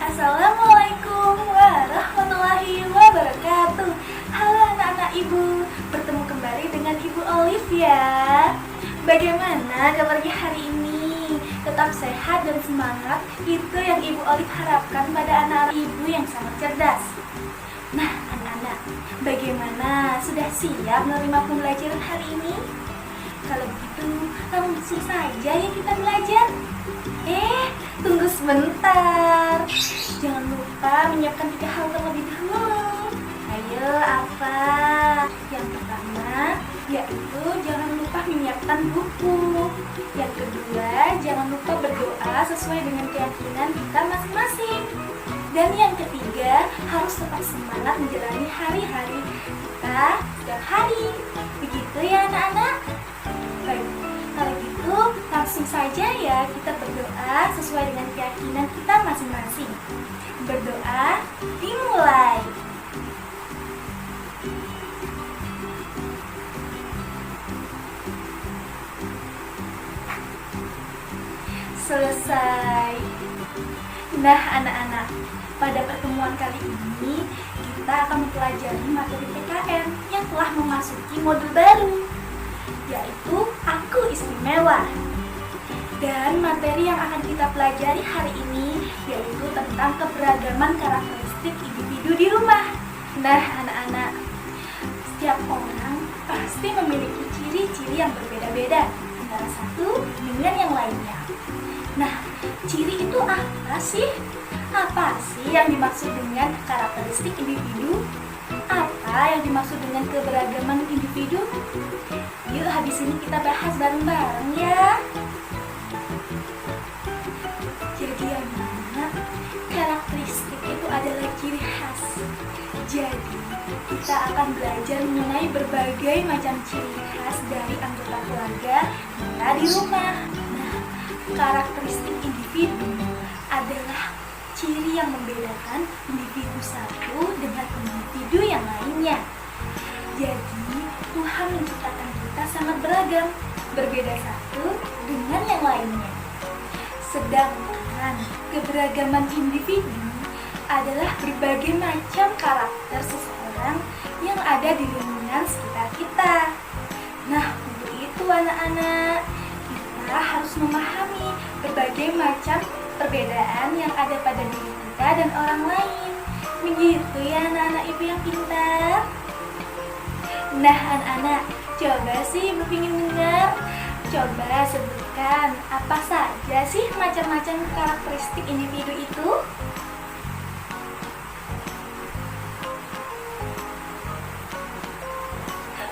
Assalamualaikum warahmatullahi wabarakatuh. Halo anak-anak ibu, bertemu kembali dengan Ibu Olive ya. Bagaimana kabarnya hari ini? Tetap sehat dan semangat, itu yang Ibu Olive harapkan pada anak-anak ibu yang sangat cerdas. Nah anak-anak, bagaimana? Sudah siap menerima pembelajaran hari ini? Kalau begitu, langsung saja ya kita belajar. Tunggu sebentar. Jangan lupa menyiapkan 3 hal terlebih dahulu. Ayo, apa? Yang pertama, yaitu jangan lupa menyiapkan buku. Yang kedua, jangan lupa berdoa sesuai dengan keyakinan kita masing-masing. Dan yang ketiga, harus tetap semangat menjalani hari-hari kita setiap hari. Begitu ya anak-anak? Baik, kalau gitu langsung saja ya kita berdoa sesuai dengan keyakinan kita masing-masing. Berdoa dimulai. Selesai. Nah anak-anak, pada pertemuan kali ini kita akan mempelajari materi PKN yang telah memasuki modul baru, yaitu Aku Istimewa. Dan materi yang akan kita pelajari hari ini yaitu tentang keberagaman karakteristik individu di rumah. Nah anak-anak, setiap orang pasti memiliki ciri-ciri yang berbeda-beda antara satu dengan yang lainnya. Nah, ciri itu apa sih? Apa sih yang dimaksud dengan karakteristik individu? Apa yang dimaksud dengan keberagaman individu? Yuk habis ini kita bahas bareng-bareng ya. Jadi yang mana karakteristik itu adalah ciri khas. Jadi kita akan belajar mengenai berbagai macam ciri khas dari anggota keluarga kita di rumah. Nah, karakteristik individu adalah ciri yang membedakan individu satu dengan individu yang lainnya. Jadi Tuhan menciptakan kita sangat beragam, berbeda satu dengan yang lainnya. Sedangkan keberagaman individu adalah berbagai macam karakter seseorang yang ada di lingkungan sekitar kita. Nah, untuk itu anak-anak, kita harus memahami berbagai macam perbedaan yang ada pada diri kita dan orang lain. Begitu ya anak-anak ibu yang pintar. Nah anak-anak, coba sih ibu ingin dengar. Coba sebutkan apa saja sih macam-macam karakteristik individu itu?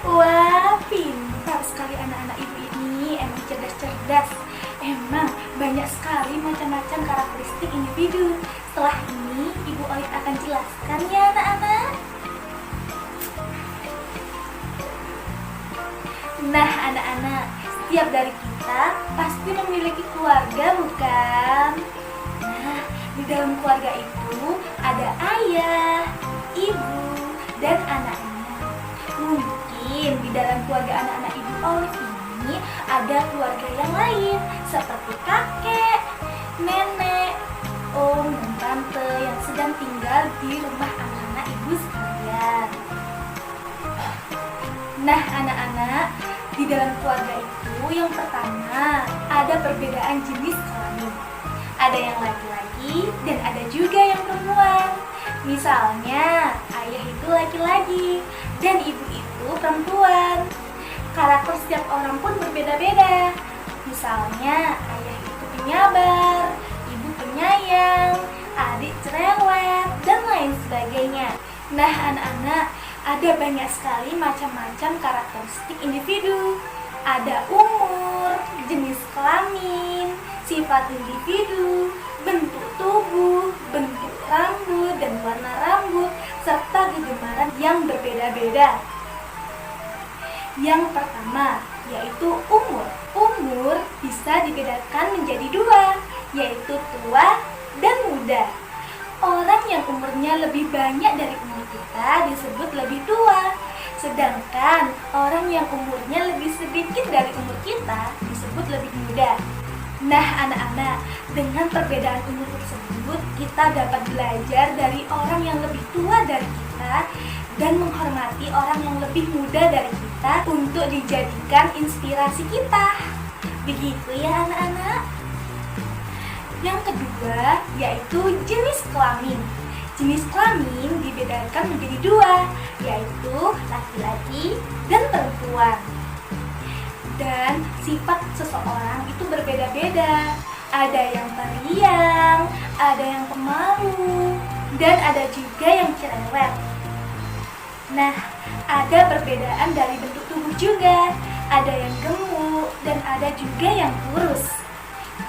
Wah, pintar sekali anak-anak ibu ini, emang cerdas-cerdas. Emang banyak sekali macam-macam karakteristik individu. Setelah ini Ibu Olive akan jelaskan ya anak-anak. Nah anak-anak, setiap dari kita pasti memiliki keluarga bukan? Nah, di dalam keluarga itu ada ayah, ibu, dan anaknya. Mungkin di dalam keluarga anak-anak Ibu Olive ini ada keluarga yang lain seperti kakek, nenek, om, dan tante yang sedang tinggal di rumah anak-anak ibu sekalian. Nah anak-anak, di dalam keluarga itu yang pertama ada perbedaan jenis kelamin. Ada yang laki-laki dan ada juga yang perempuan. Misalnya ayah itu laki-laki dan ibu itu perempuan. Karakter setiap orang pun berbeda-beda. Misalnya ayah itu penyabar, ibu penyayang, adik cerewet, dan lain sebagainya. Nah anak-anak, ada banyak sekali macam-macam karakteristik individu. Ada umur, jenis kelamin, sifat individu, bentuk tubuh, bentuk rambut dan warna rambut, serta kegemaran yang berbeda-beda. Yang pertama, yaitu umur. Umur bisa dibedakan menjadi 2, yaitu tua dan muda. Orang yang umurnya lebih banyak dari umur kita disebut lebih tua. Sedangkan orang yang umurnya lebih sedikit dari umur kita disebut lebih muda. Nah, anak-anak, dengan perbedaan umur tersebut, kita dapat belajar dari orang yang lebih tua dari kita dan menghormati orang yang lebih muda dari kita untuk dijadikan inspirasi kita. Begitu ya anak-anak. Yang kedua, yaitu jenis kelamin. Jenis kelamin dibedakan menjadi dua, yaitu laki-laki dan perempuan. Dan sifat seseorang itu berbeda-beda. Ada yang pendiam, ada yang pemalu, dan ada juga yang cerewet. Nah, ada perbedaan dari bentuk tubuh juga. Ada yang gemuk dan ada juga yang kurus.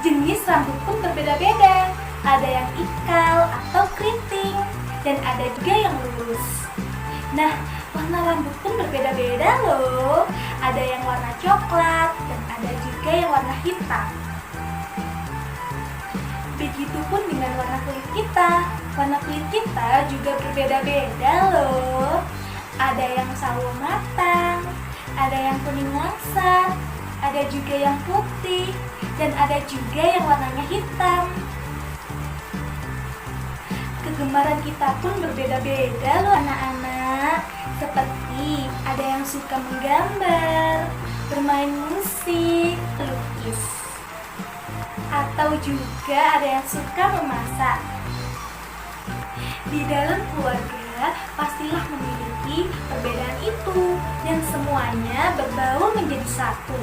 Jenis rambut pun berbeda-beda. Ada yang ikal atau keriting, dan ada juga yang lurus. Nah, warna rambut pun berbeda-beda loh. Ada yang warna coklat dan ada juga yang warna hitam. Begitupun dengan warna kulit kita. Warna kulit kita juga berbeda-beda loh. Ada yang sawo matang, ada yang kuning langsat, ada juga yang putih, dan ada juga yang warnanya hitam. Kegemaran kita pun berbeda-beda loh anak-anak. Seperti ada yang suka menggambar, bermain musik, lukis, atau juga ada yang suka memasak. Di dalam keluarga pastilah memiliki perbedaan itu dan semuanya berbaur menjadi satu.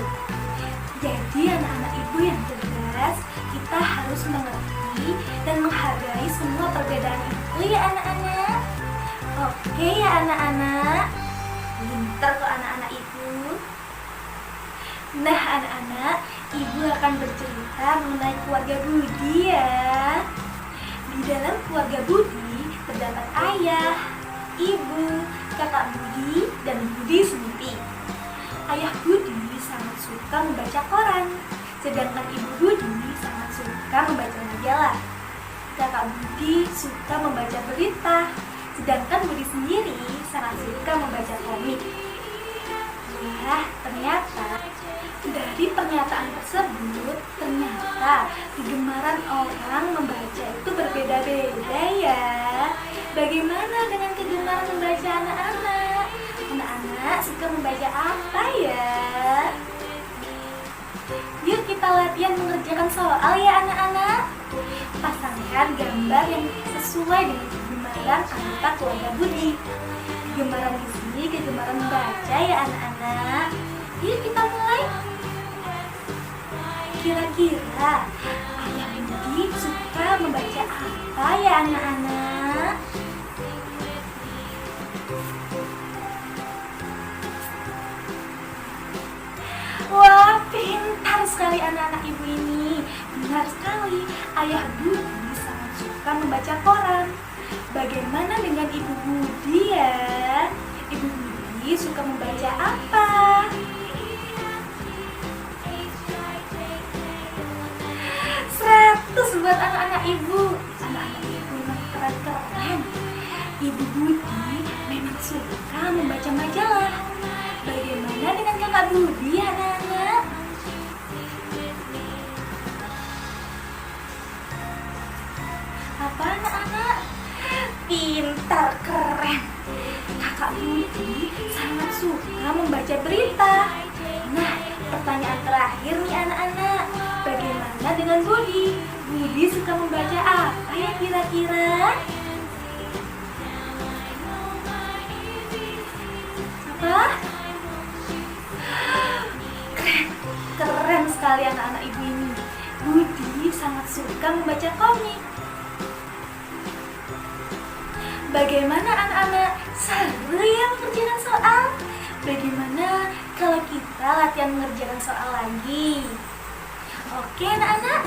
Jadi anak-anak ibu yang cerdas, kita harus mengerti dan menghargai semua perbedaan itu ya anak-anak. Oke ya anak-anak, pintar kok anak-anak ibu. Nah anak-anak, ibu akan bercerita mengenai keluarga Budi ya. Di dalam keluarga Budi terdapat ayah, ibu, kakak Budi, dan Budi sendiri. Ayah Budi sangat suka membaca koran, sedangkan ibu Budi sangat suka membaca majalah. Kakak Budi suka membaca berita, sedangkan Budi sendiri sangat suka membaca komik. Wah, ternyata dari pernyataan tersebut, ternyata kegemaran orang membaca itu berbeda-beda ya. Bagaimana dengan kegemaran membaca anak-anak? Anak-anak suka membaca apa ya? Yuk kita latihan mengerjakan soal ya anak-anak. Pasangkan gambar yang sesuai dengan kegemaran anggota keluarga Budi. Kegemaran di sini kegemaran membaca ya anak-anak. Yuk kita mulai. Kira-kira ayah Budi suka membaca apa ya anak-anak? Wah, pintar sekali anak-anak ibu ini. Benar sekali, ayah Budi sangat suka membaca koran. Bagaimana dengan ibu Budi ya? Ibu Budi suka membaca apa? 100 buat anak-anak ibu. Anak-anak ibu memang keren-keren. Ibu Budi memang suka membaca majalah. Bagaimana dengan kakak Budi anak-anak? Apa anak-anak? Pintar, keren. Kakak Budi sangat suka membaca berita. Nah, pertanyaan terakhir nih anak-anak. Bagaimana dengan Budi? Budi suka membaca apa ya kira-kira? Apa? Keren sekali anak-anak ibu ini. Budi sangat suka membaca komik. Bagaimana anak-anak? Seru ya mengerjakan soal? Bagaimana kalau kita latihan mengerjakan soal lagi? Oke anak-anak?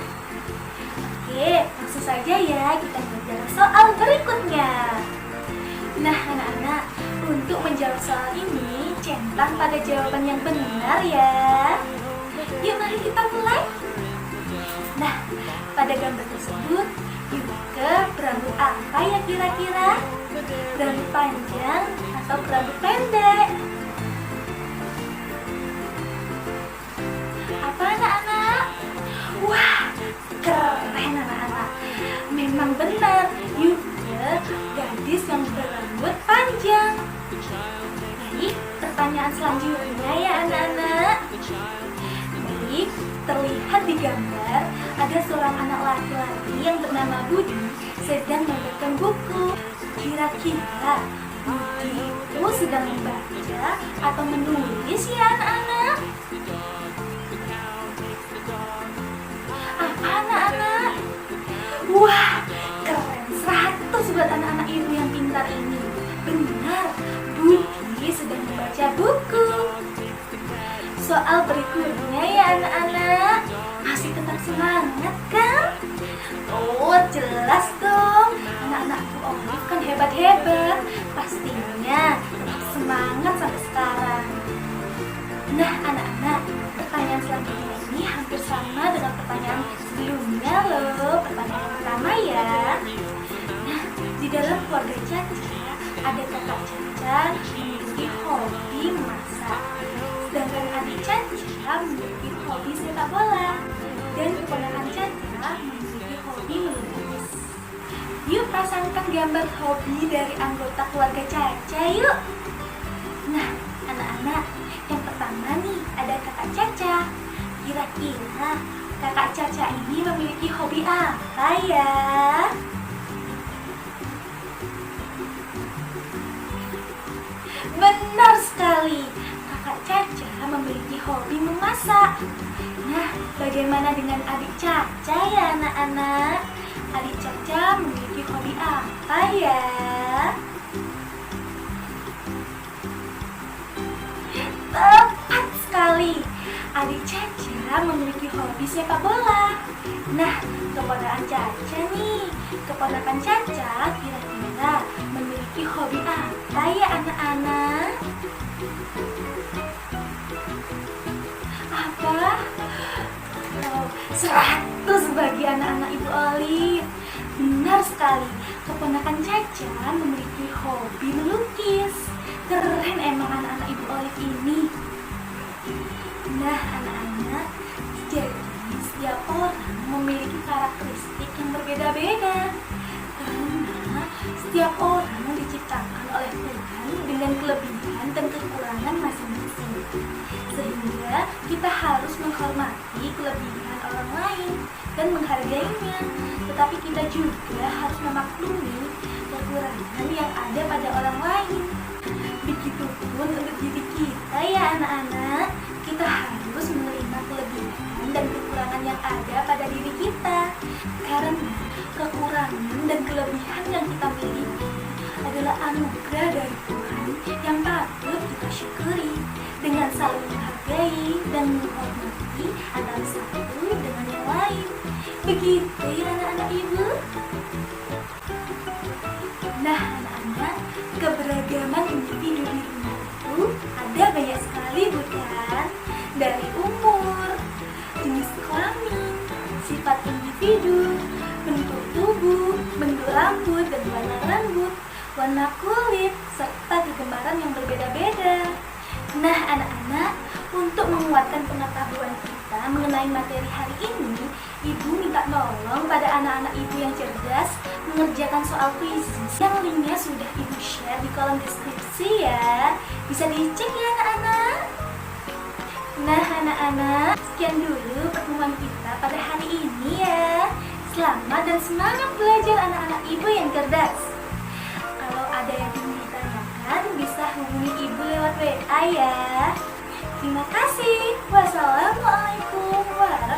Oke, langsung saja ya kita mengerjakan soal berikutnya. Nah anak-anak, untuk menjawab soal ini centang pada jawaban yang benar ya. Yuk mari kita mulai. Nah, pada gambar tersebut Yuke berambut apa ya kira-kira? Berambut panjang atau berambut pendek? Apa anak-anak? Wah, Baik, pertanyaan selanjutnya ya anak-anak. Baik, terlihat di gambar ada seorang anak laki-laki yang bernama Budi sedang membaca buku. Kira-kira Budi itu sedang membaca atau menulis ya anak-anak? Apa anak-anak? Wah, keren 100 buat anak-anak ibu yang pintar ini. Benar, Budi sedang membaca buku. Soal berikutnya ya anak-anak. Masih tetap semangat kan? Oh, jelas dong. Anak-anak Bu Olive kan hebat-hebat. Pastinya tetap semangat sampai sekarang. Nah anak-anak, pertanyaan selanjutnya ini hampir sama dengan pertanyaan sebelumnya loh. Pertanyaan yang pertama ya. Nah, di dalam keluarga Caca ada kakak Caca memiliki hobi memasak, sedangkan adik Caca memiliki hobi sepak bola, dan keponakan Caca memiliki hobi melukis. Yuk pasangkan gambar hobi dari anggota keluarga Caca yuk. Nah anak-anak, yang pertama nih ada kakak Caca. Kira-kira kakak Caca ini memiliki hobi apa ya? Benar sekali, kakak Caca memiliki hobi memasak. Nah, bagaimana dengan adik Caca ya anak-anak? Adik Caca memiliki hobi apa ya? Tepat sekali, adik Caca memiliki hobi sepak bola. Nah, keponakan Caca nih, keponakan Caca kira-kira memiliki hobi apa ya anak-anak? Apa? Oh, 100 bagi anak-anak Ibu Olive. Benar sekali, keponakan Caca memiliki hobi melukis. Keren emang anak-anak Ibu Olive ini. Nah anak-anak, jadi setiap orang memiliki karakteristik yang berbeda-beda. Karena setiap orang diciptakan oleh Tuhan dengan kelebihan dan kekurangan masing-masing. Sehingga kita harus menghormati kelebihan orang lain dan menghargainya. Tetapi kita juga harus memaklumi kekurangan yang ada pada orang lain. Begitupun untuk diri kita ya anak-anak. Kita harus menerima kelebihan dan kekurangan yang ada pada diri kita. Karena kekurangan dan kelebihan yang kita miliki adalah anugerah dari Tuhan yang patut kita syukuri dengan saling menghargai dan menghormati antara satu dengan yang lain. Begitu ya anak-anak ibu. Nah anak-anak, keberagaman individu di dunia itu ada banyak sekali bukan? Dari umur, jenis kelamin, sifat individu, bentuk tubuh, bentuk rambut dan warna rambut, warna kulit, serta kegemaran yang berbeda-beda. Nah anak-anak, untuk menguatkan pengetahuan kita mengenai materi hari ini, Ibu minta tolong pada anak-anak Ibu yang cerdas mengerjakan soal kuis yang linknya sudah Ibu share di kolom deskripsi ya. Bisa dicek ya anak-anak. Nah anak-anak, sekian dulu pertemuan kita pada hari ini ya. Selamat dan semangat belajar anak-anak Ibu yang cerdas. Kalau ada yang ingin ditanyakan, bisa hubungi Ibu lewat WA ya. Terima kasih. Wassalamualaikum warahmatullahi wabarakatuh.